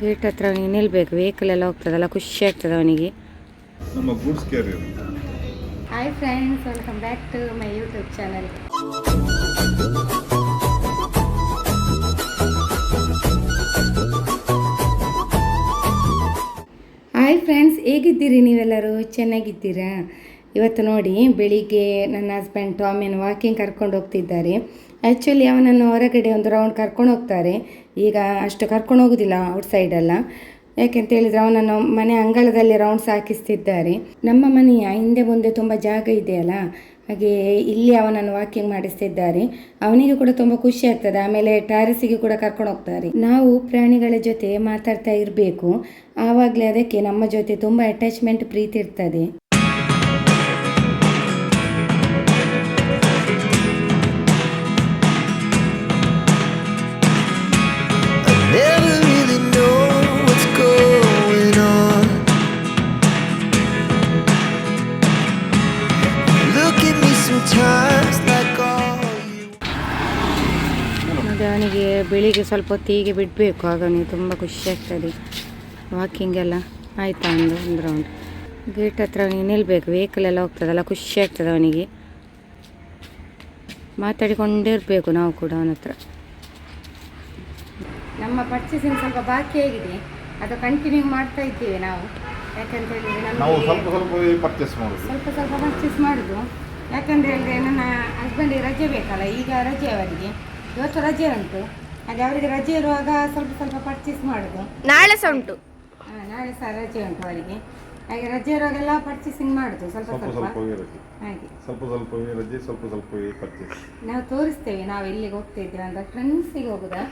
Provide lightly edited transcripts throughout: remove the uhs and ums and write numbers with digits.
Gate ಹತ್ರ ಅವನಿಗೆ ನಿಲ್ಬೇಕು, vehicle ಎಲ್ಲ ಹೋಗ್ತದಲ್ಲ, ಖುಷಿ ಆಗ್ತದೆ ಅವನಿಗೆ. Hi friends, welcome back to my YouTube channel. Hi friends, ಹೇಗಿದ್ದೀರಿ ನೀವೆಲ್ಲರೂ? ಚೆನ್ನಾಗಿದ್ದೀರಾ? ಇವತ್ತು ನೋಡಿ, ಬೆಳಿಗ್ಗೆ ನನ್ನ ಹಸ್ಬೆಂಡ್ ಟಾಮಿಯನ್ನು ವಾಕಿಂಗ್ ಕರ್ಕೊಂಡು ಹೋಗ್ತಿದ್ದಾರೆ. ಆ್ಯಕ್ಚುಲಿ ಅವನನ್ನು ಹೊರಗಡೆ ಒಂದು ರೌಂಡ್ ಕರ್ಕೊಂಡು ಹೋಗ್ತಾರೆ. ಈಗ ಅಷ್ಟು ಕರ್ಕೊಂಡು ಹೋಗೋದಿಲ್ಲ ಔಟ್ಸೈಡೆಲ್ಲ, ಯಾಕೆಂತ ಹೇಳಿದರೆ ಅವನನ್ನು ಮನೆ ಅಂಗಳದಲ್ಲಿ ರೌಂಡ್ಸ್ ಹಾಕಿಸ್ತಿದ್ದಾರೆ. ನಮ್ಮ ಮನೆಯ ಹಿಂದೆ ಮುಂದೆ ತುಂಬ ಜಾಗ ಇದೆಯಲ್ಲ, ಹಾಗೆ ಇಲ್ಲಿ ಅವನನ್ನು ವಾಕಿಂಗ್ ಮಾಡಿಸ್ತಿದ್ದಾರೆ. ಅವನಿಗೆ ಕೂಡ ತುಂಬ ಖುಷಿ ಆಗ್ತದೆ. ಆಮೇಲೆ ಟ್ಯಾರಸಿಗೆ ಕೂಡ ಕರ್ಕೊಂಡು ಹೋಗ್ತಾರೆ. ನಾವು ಪ್ರಾಣಿಗಳ ಜೊತೆ ಮಾತಾಡ್ತಾ ಇರಬೇಕು, ಆವಾಗಲೇ ಅದಕ್ಕೆ ನಮ್ಮ ಜೊತೆ ತುಂಬ ಅಟ್ಯಾಚ್ಮೆಂಟ್, ಪ್ರೀತಿ ಇರ್ತದೆ. ಮತ್ತು ಅವನಿಗೆ ಬೆಳಿಗ್ಗೆ ಸ್ವಲ್ಪ ಹೊತ್ತಿಗೆ ಬಿಡಬೇಕು, ಆಗ ಅವನಿಗೆ ತುಂಬ ಖುಷಿ ಆಗ್ತದೆ. ವಾಕಿಂಗ್ ಎಲ್ಲ ಆಯಿತಾ, ಒಂದು ರೌಂಡ್ ಗೇಟ್ ಹತ್ರ ಅವನಿಗೆ ನಿಲ್ಬೇಕು, ವೆಹಿಕಲ್ ಎಲ್ಲ ಹೋಗ್ತದಲ್ಲ, ಖುಷಿ ಆಗ್ತದೆ ಅವನಿಗೆ. ಮಾತಾಡಿಕೊಂಡಿರಬೇಕು ನಾವು ಕೂಡ ಅವನ ಹತ್ರ. ನಮ್ಮ ಪರ್ಚೇಸಿಂಗ್ ಸ್ವಲ್ಪ ಬಾಕಿ ಆಗಿದೆ, ಅದು ಕಂಟಿನ್ಯೂ ಮಾಡ್ತಾ ಇದ್ದೇವೆ ನಾವು. ಯಾಕಂತ ಹೇಳಿದರೆ ನಾವು ಸ್ವಲ್ಪ ಪರ್ಚೇಸ್ ಮಾಡೋದು. ಯಾಕಂದರೆ ಹೇಳಿದ್ರೆ ನನ್ನ ಹಸ್ಬೆಂಡಿಗೆ ರಜೆ ಬೇಕಲ್ಲ, ಈಗ ರಜೆ ಅವರಿಗೆ, ಇವತ್ತು ರಜೆ ಉಂಟು. ಹಾಗೆ ಅವರಿಗೆ ರಜೆ ಇರುವಾಗ ಸ್ವಲ್ಪ ಪರ್ಚೇಸ್ ಮಾಡೋದು. ನಾಳೆ ಸಹ ಉಂಟು, ನಾಳೆ ಸಹ ರಜೆ ಉಂಟು ಅವರಿಗೆ. ಹಾಗೆ ರಜೆ ಇರುವಾಗೆಲ್ಲ ಪರ್ಚೇಸಿಂಗ್ ಮಾಡೋದು, ಸ್ವಲ್ಪ ಹಾಗೆ ನಾವು ತೋರಿಸ್ತೇವೆ ನಾವು ಎಲ್ಲಿಗೆ ಹೋಗ್ತಿದ್ದೇವೆ ಅಂತ. ಟ್ರೆಂಡ್ಸಿಗೆ ಹೋಗುದಾ?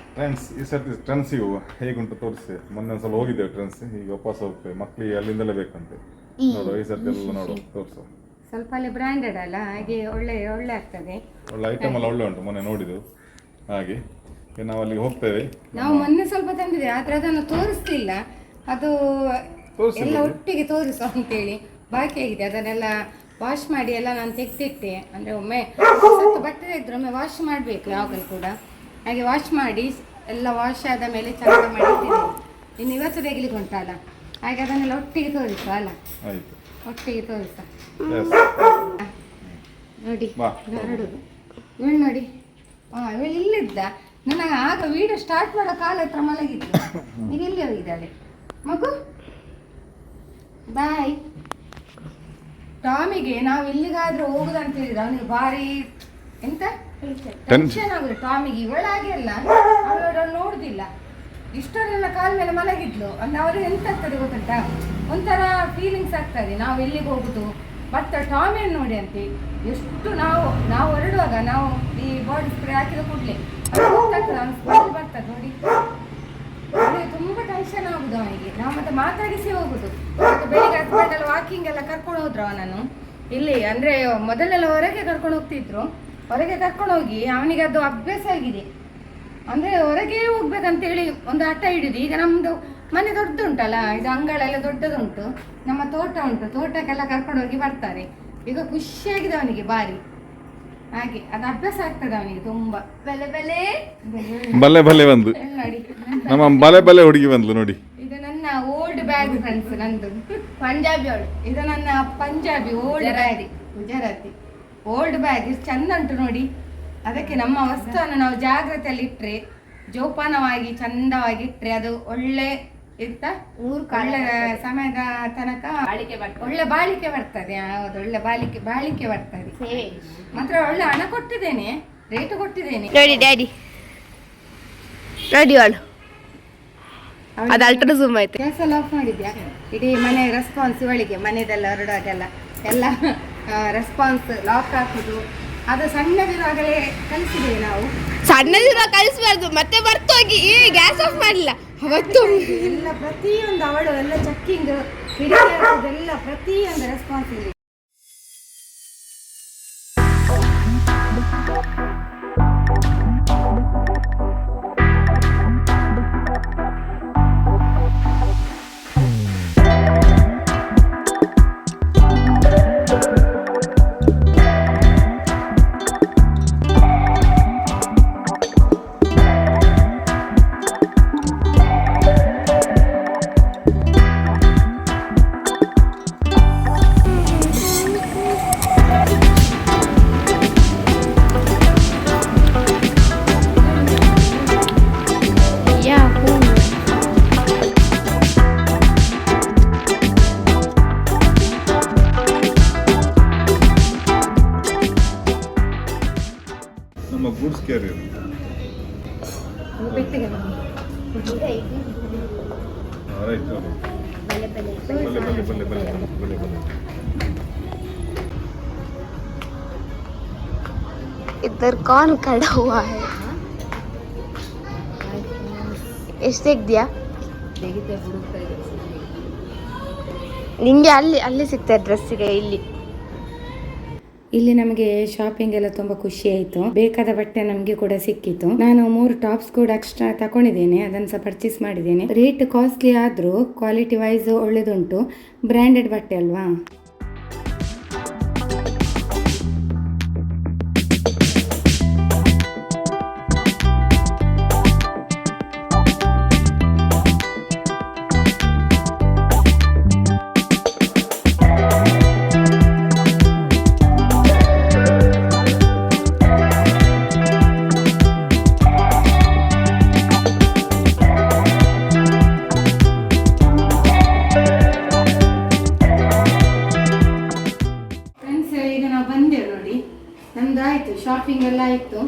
ಟ್ರೆಂಡ್ಸಿಗೆ ಹೋಗುವ, ಹೇಗುಂಟು ತೋರಿಸ್ತೇವೆ. ಮೊನ್ನೆ ಒಂದ್ಸಲ ಹೋಗಿದ್ದೇವೆ ಟ್ರೆಂಡ್ಸ್, ಈಗ ವಾಪಸ್ ಹೋಗ್ತೇವೆ. ಮಕ್ಕಳಿಗೆ ಅಲ್ಲಿಂದಲೇ ಬೇಕಂತೆ, ನೋಡುವ ಈ ಸರ್ತಿ ಎಲ್ಲ ನೋಡುವ, ತೋರಿಸುವ. ಸ್ವಲ್ಪ ಅಲ್ಲಿ ಬ್ರ್ಯಾಂಡೆಡ್ ಅಲ್ಲ, ಹಾಗೆ ಒಳ್ಳೆ ಆಗ್ತದೆ. ಒಳ್ಳೆ ಐಟಮ್ ಎಲ್ಲ ಒಳ್ಳೆ ಉಂಟು, ಮೊನ್ನೆ ನೋಡಿದ್ದು. ಹಾಗೆ ನಾವು ಅಲ್ಲಿಗೆ ಹೋಗ್ತೇವೆ. ನಾವು ಮೊನ್ನೆ ಸ್ವಲ್ಪ ತಂದಿದೆ, ಆದರೆ ಅದನ್ನು ತೋರಿಸ್ತಿಲ್ಲ. ಅದು ಎಲ್ಲ ಒಟ್ಟಿಗೆ ತೋರಿಸು ಅಂತೇಳಿ ಬಾಕಿ ಆಗಿದೆ. ಅದನ್ನೆಲ್ಲ ವಾಶ್ ಮಾಡಿ ಎಲ್ಲ ನಾನು ತೆಗೆದಿಟ್ಟೆ. ಅಂದರೆ ಒಮ್ಮೆ ಬಟ್ಟೆ ತೆಗೆದ್ರೆ ಒಮ್ಮೆ ವಾಶ್ ಮಾಡಬೇಕು ಯಾವಾಗಲೂ ಕೂಡ. ಹಾಗೆ ವಾಶ್ ಮಾಡಿ ಎಲ್ಲ ವಾಶ್ ಆದ ಮೇಲೆ ಚಂದ ಮಾಡಿಟ್ಟಿದ್ದೇನೆ. ಇನ್ನು ಇವತ್ತು ತೆಗಿಲಿಕ್ಕೆ ಉಂಟಲ್ಲ, ಹಾಗೆ ಅದನ್ನೆಲ್ಲ ಒಟ್ಟಿಗೆ ತೋರಿಸು ಅಲ್ಲ, ಒಟ್ಟಿಗೆ ತೋರಿಸ. ನೋಡಿ ಎರಡು ಇವಳು ನೋಡಿ, ಇವಳು ಇಲ್ಲಿದ್ದ. ನನಗೆ ಆಗ ವಿಡಿಯೋ ಸ್ಟಾರ್ಟ್ ಮಾಡೋ ಕಾಲ ಹತ್ರ ಮಲಗಿದ್ದು. ಈಗ ಎಲ್ಲಿ ಹೋಗಿದ್ದಾಳೆ ಮಗು? ಬಾಯ್. ಟಾಮಿಗೆ ನಾವು ಎಲ್ಲಿಗಾದ್ರೂ ಹೋಗುದಂತ ಹೇಳಿದ್ರೆ ಅವನಿಗೆ ಭಾರಿ ಎಂತ ಟೆನ್ಷನ್ ಆಗುದು. ಟಾಮಿಗೆ ಇವಳಾಗೆ ಅಲ್ಲ, ಅವಳು ನೋಡುದಿಲ್ಲ. ಇಷ್ಟರೆಲ್ಲ ಕಾಲ ಮೇಲೆ ಮಲಗಿದ್ಲು ಅಂದ್ರೆ ಅವ್ರಿಗೆ ಎಂತ ಆಗ್ತದೆ ಗೊತ್ತುಂಟ, ಒಂಥರ ಫೀಲಿಂಗ್ಸ್ ಆಗ್ತದೆ. ನಾವು ಎಲ್ಲಿಗೆ ಹೋಗುದು, ಮತ್ತೆ ಟಾಮಿಯನ್ನು ನೋಡಿ ಅಂತೆ ಎಷ್ಟು ನಾವು ಹೊರಡುವಾಗ ನಾವು ಈ ಬಾಡಿ ಸ್ಪ್ರೇ ಹಾಕಿದ ಕೂಡಲೇ ಅದು ಗೊತ್ತಾಗ್ತದೆ, ಅವ್ನು ಸ್ಮೆಲ್ ಬರ್ತದೆ ನೋಡಿ. ಅವನಿಗೆ ತುಂಬ ಟೆನ್ಷನ್ ಆಗುದು ಅವನಿಗೆ. ನಾವು ಮತ್ತೆ ಮಾತಾಡಿಸಿ ಹೋಗುದು. ಮತ್ತೆ ಬೆಳಿಗ್ಗೆ ಹಸ್ಬೆಂಡ್ ಎಲ್ಲ ವಾಕಿಂಗ್ ಎಲ್ಲ ಕರ್ಕೊಂಡು ಹೋದ್ರು ಅವನನ್ನು. ಇಲ್ಲಿ ಅಂದರೆ ಮೊದಲೆಲ್ಲ ಹೊರಗೆ ಕರ್ಕೊಂಡು ಹೋಗ್ತಿದ್ರು, ಹೊರಗೆ ಕರ್ಕೊಂಡು ಹೋಗಿ ಅವನಿಗೆ ಅದು ಅಭ್ಯಾಸ ಆಗಿದೆ. ಅಂದರೆ ಹೊರಗೆ ಹೋಗ್ಬೇಕಂತೇಳಿ ಒಂದು ಹಠ ಹಿಡಿದು. ಈಗ ನಮ್ಮದು ಮನೆ ದೊಡ್ಡದುಂಟಲ್ಲ, ಇದು ಅಂಗಳೆಲ್ಲ ದೊಡ್ಡದುಂಟು, ನಮ್ಮ ತೋಟ ಉಂಟು, ತೋಟಕ್ಕೆಲ್ಲ ಕರ್ಕೊಂಡು ಹೋಗಿ ಬರ್ತಾರೆ. ಈಗ ಖುಷಿಯಾಗಿದೆ ಅವನಿಗೆ ಭಾರಿ. ಹಾಗೆ ಅದು ಅಭ್ಯಾಸ ಆಗ್ತದೆ ಅವನಿಗೆ ತುಂಬ. ಬಲೆ ಬಂದು ನಮ್ಮ ಬಲೆ ಹುಡುಗಿ ಬಂದ್ಲು ನೋಡಿ. ಇದು ನನ್ನ ಓಲ್ಡ್ ಬ್ಯಾಗ್ ಫ್ರೆಂಡ್ಸ್, ನಂದು ಪಂಜಾಬಿ ಅವಳು. ಇದು ನನ್ನ Punjabi old bag, Gujarati old bag. ಇದು ಚಂದ ಉಂಟು ನೋಡಿ. ಅದಕ್ಕೆ ನಮ್ಮ ವಸ್ತುವನ್ನು ನಾವು ಜಾಗ್ರತೆಯಲ್ಲಿ ಇಟ್ಟರೆ, ಜೋಪಾನವಾಗಿ ಚಂದವಾಗಿ ಇಟ್ಟರೆ ಅದು ಒಳ್ಳೆ ಇರ್ತ ಒಳ್ಳೆ ಸಮಯದ ತನಕ ಒಳ್ಳೆ ಬಾಳಿಕೆ ಬರ್ತದೆ. ಹೌದು, ಒಳ್ಳೆ ಬಾಳಿಕೆ ಬರ್ತದೆ. ಮಾತ್ರ ಒಳ್ಳೆ ಹಣ ಕೊಟ್ಟಿದ್ದೇನೆ, ರೇಟ್ ಕೊಟ್ಟಿದ್ದೇನೆ. ನೋಡಿ ಡ್ಯಾಡಿ, ನೋಡಿ ಅವಳು ಅದು ಅಲ್ಟ್ರಾ ಝೂಮ್ ಆಯ್ತು. ಗ್ಯಾಸ್ ಎಲ್ಲ ಆಫ್ ಮಾಡಿದ್ಯಾ? ಇಡೀ ಮನೆ ರೆಸ್ಪಾನ್ಸ್ ಇವಳಿಗೆ, ಮನೆದೆಲ್ಲ ಹೊರಡುವಾಗೆಲ್ಲ ಎಲ್ಲ ರೆಸ್ಪಾನ್ಸ್, ಲಾಕ್ ಹಾಕುದು ಅದು ಸಣ್ಣದಿರುವಾಗಲೇ ಕಲಿಸಿದ್ದೇವೆ ನಾವು. ಸಣ್ಣದಿರುವ ಕಲಿಸಬಾರ್ದು, ಮತ್ತೆ ಬರ್ತೋಗಿ ಈ ಗ್ಯಾಸ್ ಆಫ್ ಮಾಡಲಿಲ್ಲ ಅವತ್ತು ಎಲ್ಲ ಪ್ರತಿಯೊಂದು ಅವಳು ಎಲ್ಲ ಚೆಕ್ಕಿಂಗ್, ಹಿಡಿಯೋದೆಲ್ಲ ಪ್ರತಿಯೊಂದು ರೆಸ್ಪಾನ್ಸ್ ಇದೆ. ಬೆಟ್ಟಿಗೆ ಬನ್ನಿ. ರೈಟ್ ಹೌದು ಬಲ್ಲೆ ಬಲ್ಲೆ ಬಲ್ಲೆ ಬಲ್ಲೆ ಬಲ್ಲೆ ಬಲ್ಲೆ. इधर कौन खड़ा हुआ है? ಎಷ್ಟು ತೆಗ್ದ್ಯಾ? ತೆಗಿತೆ ಹುಡುಕ್ತಾ ಇದೆ. ನಿಂಗೆ ಅಲ್ಲಿ ಸಿಗ್ತದೆ ಡ್ರೆಸ್ಸಿಗೆ ಇಲ್ಲಿ ನಮಗೆ ಶಾಪಿಂಗ್ ಎಲ್ಲ ತುಂಬಾ ಖುಷಿ ಆಯಿತು. ಬೇಕಾದ ಬಟ್ಟೆ ನಮಗೆ ಕೂಡ ಸಿಕ್ಕಿತು. ನಾನು 3 ಟಾಪ್ಸ್ ಕೂಡ ಎಕ್ಸ್ಟ್ರಾ ತಗೊಂಡಿದ್ದೇನೆ, ಅದನ್ನು ಸಹ ಪರ್ಚೇಸ್ ಮಾಡಿದ್ದೇನೆ. ರೇಟ್ ಕಾಸ್ಟ್ಲಿ ಆದರೂ ಕ್ವಾಲಿಟಿ ವೈಸ್ ಒಳ್ಳೆದುಂಟು, ಬ್ರ್ಯಾಂಡೆಡ್ ಬಟ್ಟೆ ಅಲ್ವಾ. ನಮ್ದಾಯ್ತು ಶಾಪಿಂಗ್ ಎಲ್ಲ ಆಯಿತು.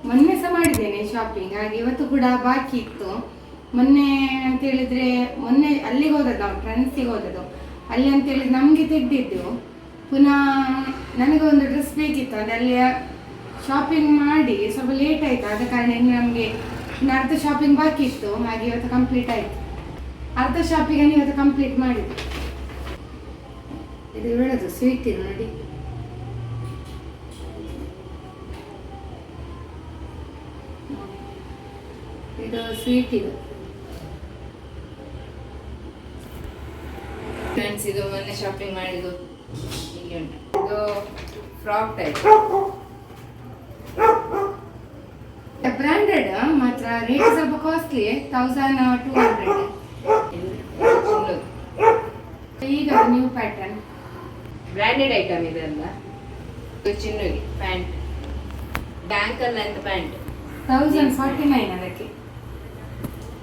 ಮೊನ್ನೆ ಸಹ ಮಾಡಿದ್ದೇನೆ ಶಾಪಿಂಗ್, ಹಾಗೆ ಇವತ್ತು ಕೂಡ ಬಾಕಿ ಇತ್ತು. ಮೊನ್ನೆ ಅಂತ ಹೇಳಿದ್ರೆ ಮೊನ್ನೆ ಅಲ್ಲಿಗೆ ಹೋದದ್ದು, ನಾವು ಫ್ರೆಂಡ್ಸಿಗೆ ಹೋದದ್ದು. ಅಲ್ಲಿ ಅಂತ ಹೇಳಿದ್ರೆ ನಮಗೆ ತೆಗೆದಿದ್ದು. ಪುನಃ ನನಗೆ ಒಂದು ಡ್ರೆಸ್ ಬೇಕಿತ್ತು, ಅದರಲ್ಲಿ ಶಾಪಿಂಗ್ ಮಾಡಿ ಸ್ವಲ್ಪ ಲೇಟ್ ಆಯಿತು. ಆದ ಕಾರಣ ಇನ್ನು ನಮಗೆ ಇನ್ನು ಅರ್ಧ ಶಾಪಿಂಗ್ ಬಾಕಿ ಇತ್ತು, ಹಾಗೆ ಇವತ್ತು ಕಂಪ್ಲೀಟ್ ಆಯಿತು. ಅರ್ಧ ಶಾಪಿಂಗನ್ನು ಇವತ್ತು ಕಂಪ್ಲೀಟ್ ಮಾಡಿದ್ದು. ಇದು ಹೇಳೋದು ಸ್ವೀಟ್ ಇದು ನೋಡಿ, ಇದು ಸ್ವೀಟ್ ಇದು ಫ್ರೆಂಡ್ಸ್. ಇದು ಮೊನ್ನೆ ಶಾಪಿಂಗ್ ಮಾಡಿದ್ದು ಹೀಗೆ ಉಂಟು. ಇದು ಫ್ರಾಕ್ ಟೈಪ್ ಬ್ರಾಂಡೆಡ್, ಮಾತ್ರ ರೇಟ್ ಸ್ವಲ್ಪ ಕಾಸ್ಟ್ಲಿ, 1200. ಈಗ ನ್ಯೂ ಪ್ಯಾಟರ್ನ್ ಬ್ರ್ಯಾಂಡೆಡ್ ಐಟಮ್ ಇದೆಲ್ಲ. ಇದು ಚಿನ್ನುಗೆ ಪ್ಯಾಂಟ್, ಬ್ಯಾಂಕಲ್ ಅಂತ ಪ್ಯಾಂಟ್ 1049 ಅದಕ್ಕೆ.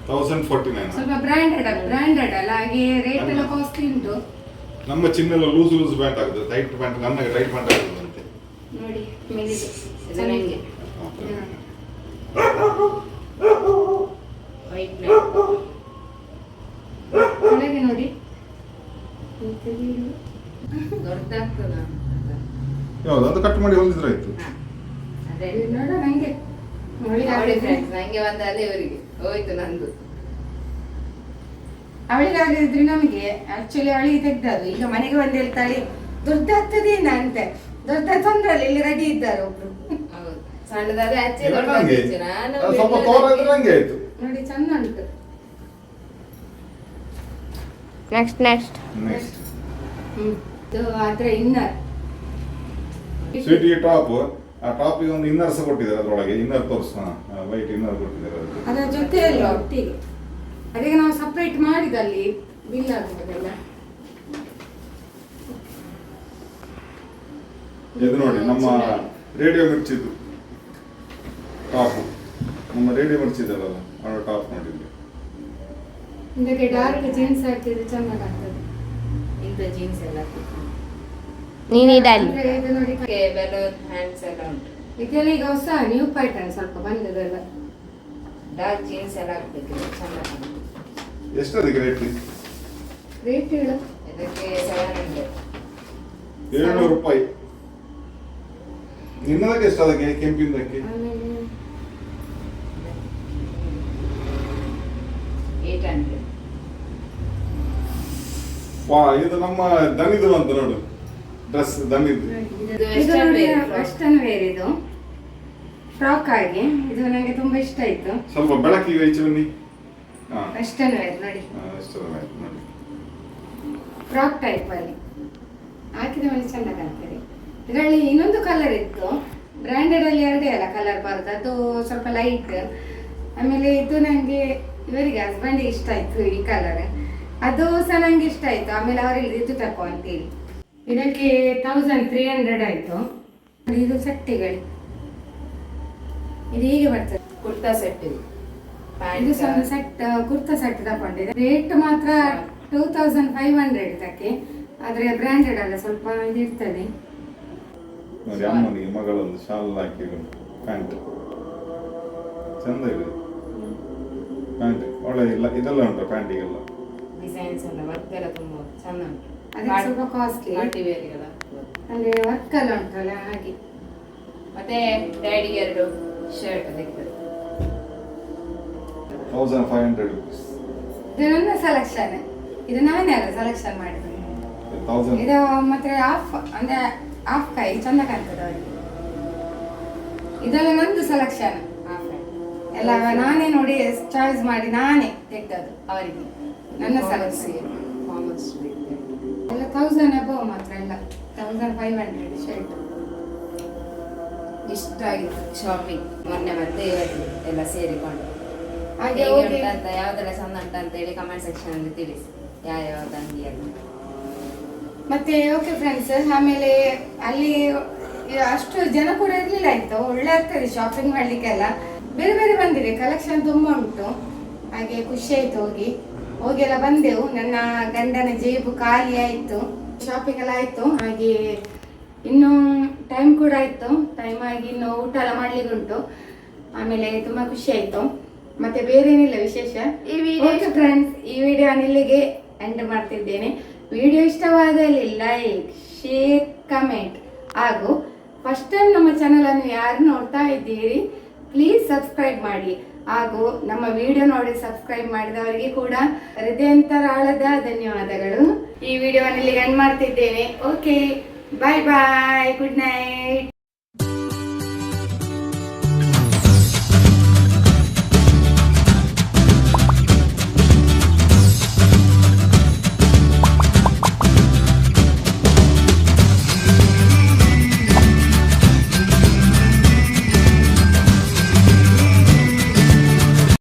1049. ಸ್ವಲ್ಪ ಬ್ರಾಂಡೆಡ್ ಅಲ್ಲ, ಹಾಗೆ ರೇಟ್ ಎಲ್ಲ ಕಾಸ್ಟ್ಲಿ ಉಂಟು. ನಮ್ಮ ಚಿನ್ನೆಲ್ಲ ಲೂಸ್ ಪ್ಯಾಂಟ್ ಆಗುತ್ತೆ, ಟೈಟ್ ಪ್ಯಾಂಟ್ ನನಗೆ ಟೈಟ್ ಪ್ಯಾಂಟ್ ಆಗುತ್ತಂತೆ ನೋಡಿ ಮೇಲಿದು ಇದು ನಂಗೆ ವೈಟ್ ಕೆಳಗೆ ನೋಡಿ ದೊಡ್ಡದಾಗ್ತದ. ಯಾವುದು ಅದು ಕಟ್ ಮಾಡಿ ಹೊಲಿದ್ರೆ ಆಯ್ತು. ಅದೇ ನೋಡ ನಂಗೆ ನೋಡಿ ಫ್ರೆಂಡ್ಸ್, ನಂಗೆ ಬಂದಾದ್ರೆ ಇವರಿಗೆ ಹೋಯ್ತು ನಂದು. ಅವಳಿಗಾಗಿದ್ರೆ ನಮಗೆ ಆಕ್ಚುಲಿ ಅವಳಿಗೆ ತೆಗ್ದದ್ದು. ಈಗ ಮನೆಗೆ ಬಂದು ಹೇಳ್ತಾಳೆ ದೊಡ್ಡದಾಗ್ತದೇನ ಅಂತ. ದೊಡ್ಡ ತೊಂದ್ರೆ ಇಲ್ಲಿ ರೆಡಿ ಇದ್ದಾರೆ ಒಬ್ರು. ಹೌದು, ಸಣ್ಣದಾದ್ರೆ ಅಚ್ಚೆ ನಂಗೆ ದೊಡ್ಡದಾಗ್ತಿತ್ತು. ನಾನು ಅದು ಸ್ವಲ್ಪ ತೋರ ಇದ್ರೆ ನಂಗೆ ಆಯ್ತು. ನೋಡಿ ಚಂದ ಉಂಟು. ನೆಕ್ಸ್ಟ್ ನೆಕ್ಸ್ಟ್ ಇದು ಅದ್ರ ಇನ್ನರ್ ಸ್ವೀಟಿಗೆ ಟಾಪ್, ಆ ಟಾಪಿಗೆ ಒಂದು ಇನ್ನರ್ ಸಹ ಕೊಟ್ಟಿದ್ದಾರೆ. ಅದರೊಳಗೆ ಇನ್ನರ್ ತೋರಿಸ, ವೈಟ್ ಇನ್ನರ್ ಕೊಟ್ಟಿದ್ದಾರೆ ಅದಕ್ಕೆ. ಅದರ ಜೊತೆಯಲ್ಲಿ ಒಟ್ಟಿಗೆ. ಅದಕ್ಕೆ ನಾವು ಸಪ್ರೇಟ್ ಮಾಡಿದಲ್ಲಿ ಬಿಲ್ ಆಗ್ಬೋದಲ್ಲ. ಇದು ನೋಡಿ ನಮ್ಮ ರೇಡಿಯೋ ಮಿರ್ಚಿದ್ದು ಟಾಪ್, ನಮ್ಮ ರೇಡಿಯೋ ಮಿರ್ಚಿದಲ್ಲ ಅವಳ ಟಾಪ್ ನೋಡಿದ್ವಿ. ಇದಕ್ಕೆ ಡಾರ್ಕ್ ಜೀನ್ಸ್ ಹಾಕಿದ್ರೆ ಚಂದ ಕಾಣ್ತದೆ. ಇಂಥ ಜೀನ್ಸ್ ಎಲ್ಲ ನೀನಿಡಲಿ. ಅಂದ್ರೆ ಇದು ನೋಡಿ ಬೆಲೂನ್ ಹ್ಯಾಂಡ್ಸ್ ಎಲ್ಲ ಉಂಟು. ಇದೆಲ್ಲ ಈಗ ಹೊಸ ನ್ಯೂ ಪ್ಯಾಟರ್ನ್ ಸ್ವಲ್ಪ ಬಂದದಲ್ಲ. ಡಾರ್ಕ್ ಜೀನ್ಸ್ ಎಲ್ಲ ಹಾಕ್ಬೇಕು, ಚಂದ ಕಾಣುತ್ತೆ. ಎಷ್ಟು ಅದಕ್ಕೆ ರೇಟ್? ರೇಟ್ ಹೇಳು. ಇದಕ್ಕೆ 700. 700 ರೂಪಾಯಿ. ನಿನ್ನದಕ್ಕೆ ಎಷ್ಟು ಅದಕ್ಕೆ ಕೆಂಪಿಂದಕ್ಕೆ? ಆಮೇಲೆ 800. ವಾ, ಇದು ನಮ್ಮ ದನಿದು ಅಂತ ನೋಡು ಡ್ರೆಸ್, ದನಿದು. ಇದು ಇದು western ನೋಡಿ wear frock. ವೆಸ್ಟರ್ನ್ ವೇರ್, ಇದು ಫ್ರಾಕ್ ಆಗಿ. ಇದು ನನಗೆ ತುಂಬಾ ಇಷ್ಟ ಆಯ್ತು. ಸ್ವಲ್ಪ ಬೆಳಕಿಗೆ ಈಚೆ ಬನ್ನಿ. ಹಾ, ವೆಸ್ಟರ್ನ್ ವೇರ್ ನೋಡಿ, ಎಷ್ಟು ನೋಡಿ. ಫ್ರಾಕ್ ಟೈಪ್ ಅಲ್ಲಿ ಹಾಕಿದ ಮೇಲೆ ಚೆಂದ ಕಾಣ್ತದೆ. ಇದರಲ್ಲಿ ಇನ್ನೊಂದು ಕಲರ್ ಇತ್ತು, ಬ್ರ್ಯಾಂಡೆಡ್ ಅಲ್ಲಿ 2 ಅಲ್ಲ ಕಲರ್ ಬರುತ್ತೆ, ಅದು ಸ್ವಲ್ಪ ಲೈಟ್. ಆಮೇಲೆ ಇದು ನನಗೆ ಇವರಿಗೆ ಹಸ್ಬೆಂಡಿಗೆ ಇಷ್ಟ ಆಯ್ತು ಈ ಕಲರ್, ಅದು ಸಹ ನಂಗೆ ಇಷ್ಟ ಆಯ್ತು. ಆಮೇಲೆ ಅವರಿಗೆ ಇದು ತಕೋ ಅಂತೇಳಿ ಇದಕ್ಕೆ 1300 ಆಯ್ತು. ಇದು ಸೆಟ್ಟಿಗಳು, ಇದು ಹೀಗೆ ಬರ್ತದೆ ಕುರ್ತಾ ಸೆಟ್. ಇದು ಇದು ಸಹ ಒಂದು ಸೆಟ್, ಕುರ್ತಾ ಸೆಟ್ ತಗೊಂಡಿದೆ. ರೇಟ್ ಮಾತ್ರ 2500 ಇದಕ್ಕೆ, ಆದ್ರೆ ಬ್ರ್ಯಾಂಡೆಡ್ ಅಲ್ಲ, ಸ್ವಲ್ಪ ಇದು ಇರ್ತದೆ. ನೋಡಿ ಅಮ್ಮನಿಗೆ ಮಗಳೊಂದು ಶಾಲ್ ಹಾಕಿ ಪ್ಯಾಂಟ್ ಚಂದ ಇದೆ. ಪ್ಯಾಂಟ್ ಒಳ್ಳೆ ಇಲ್ಲ ಇದೆಲ್ಲ ಉಂಟು ಪ್ಯಾಂಟಿಗೆಲ್ಲ. ಡಿಸೈನ್ಸ್ ಎಲ್ಲ ವರ್ಕ್ ಎಲ್ಲ ತುಂಬ ಚೆಂದ ಉಂಟು. ಅದಕ್ಕೆ ಸ್ವಲ್ಪ ಕಾಸ್ಟ್ಲಿ, ಪಾರ್ಟಿ ವೇರ್ಗೆಲ್ಲ. ಅಂದ್ರೆ ವರ್ಕ್ ಎಲ್ಲ ಉಂಟಲ್ಲ ಹಾಗೆ. ಮತ್ತೆ ಡ್ಯಾಡಿಗೆ 2 ಶರ್ಟ್ ತೆಗೆದು 1500 rupees. ಇದು ನನ್ನ ಸೆಲೆಕ್ಷನ್, ಇದು ನಾನೇ ಅಲ್ಲ ಸೆಲೆಕ್ಷನ್ ಮಾಡಿದ್ದು. 1000. ಇದು ಮತ್ತೆ ಆಫ್ ಅಂದ್ರೆ ಆಫ್ ಕೈ ಚಂದ ಕಾಣ್ತದೆ ಅವರಿಗೆ. ಇದೆಲ್ಲ ನಂದು ಸೆಲೆಕ್ಷನ್ ಎಲ್ಲ ನಾನೇ ನೋಡಿ ಚಾಯ್ಸ್ ಮಾಡಿ ನಾನೇ ತೆಗ್ದದ್ದು ಅವರಿಗೆ. ನನ್ನ ಸೆಲೆಕ್ಷನ್ ಫಾರ್ಮಲ್ಸ್ ಎಲ್ಲ 1000 ಅಬೌವ್ ಮಾತ್ರ, ಎಲ್ಲ 1500 ಶರ್ಟ್. ಇಷ್ಟ ಆಗಿತ್ತು ಶಾಪಿಂಗ್ ಮೊನ್ನೆ ಮತ್ತೆ ಇವತ್ತು ಎಲ್ಲ ಸೇರಿಕೊಂಡು. ಹಾಗೆ ಹೇಗೆ ಹೋಗಿ ಉಂಟಂತ ಯಾವ್ದೆಲ್ಲ ಚಂದ ಉಂಟು ಅಂತ ಹೇಳಿ ಕಮೆಂಟ್ ಸೆಕ್ಷನ್ ಅಲ್ಲಿ ತಿಳಿಸಿ, ಯಾವ್ಯಾವ್ದು ಅಂಗಿಯಲ್ಲಿ. ಮತ್ತೆ ಓಕೆ ಫ್ರೆಂಡ್ಸ್, ಆಮೇಲೆ ಅಲ್ಲಿ ಅಷ್ಟು ಜನ ಕೂಡ ಇರ್ಲಿಲ್ಲ ಆಯ್ತು, ಒಳ್ಳೆ ಆಗ್ತದೆ ಶಾಪಿಂಗ್ ಮಾಡ್ಲಿಕ್ಕೆಲ್ಲ. ಬೇರೆ ಬೇರೆ ಬಂದಿದೆ, ಕಲೆಕ್ಷನ್ ತುಂಬಾ ಉಂಟು. ಹಾಗೆ ಖುಷಿ ಆಯ್ತು ಹೋಗಿ ಎಲ್ಲ ಬಂದೆವು. ನನ್ನ ಗಂಡನ ಜೇಬು ಖಾಲಿ ಆಯ್ತು, ಶಾಪಿಂಗ್ ಎಲ್ಲ ಆಯ್ತು. ಹಾಗೆ ಇನ್ನು ಟೈಮ್ ಕೂಡ ಆಯ್ತು, ಟೈಮ್ ಆಗಿ ಇನ್ನು ಊಟ ಎಲ್ಲ ಮಾಡ್ಲಿಕ್ಕೆ ಉಂಟು. ಆಮೇಲೆ ತುಂಬಾ ಖುಷಿ ಆಯ್ತು. ಮತ್ತೆ ಬೇರೆ ಏನಿಲ್ಲ ವಿಶೇಷ. ಓಕೆ ಫ್ರೆಂಡ್ಸ್, ಈ ವಿಡಿಯೋ ಇಲ್ಲಿಗೆ ಎಂಡ್ ಮಾಡ್ತಿದ್ದೇನೆ. ವಿಡಿಯೋ ಇಷ್ಟವಾದಲ್ಲಿ ಲೈಕ್, ಶೇರ್, ಕಮೆಂಟ್ ಹಾಗೂ ಫಸ್ಟ್ ಟೈಮ್ ನಮ್ಮ ಚಾನಲ್ ಅನ್ನು ಯಾರು ನೋಡ್ತಾ ಇದ್ದೀರಿ ಪ್ಲೀಸ್ ಸಬ್ಸ್ಕ್ರೈಬ್ ಮಾಡಿ. ಹಾಗೂ ನಮ್ಮ ವಿಡಿಯೋ ನೋಡಿ ಸಬ್ಸ್ಕ್ರೈಬ್ ಮಾಡಿದವರಿಗೆ ಕೂಡ ಹೃದಯಾಂತರಾಳದ ಧನ್ಯವಾದಗಳು. ಈ ವಿಡಿಯೋವನ್ನು ಇಲ್ಲಿಗೆ ಎಂಡ್ ಮಾಡ್ತಿದ್ದೇನೆ. ಓಕೆ, ಬಾಯ್ ಬಾಯ್, ಗುಡ್ ನೈಟ್.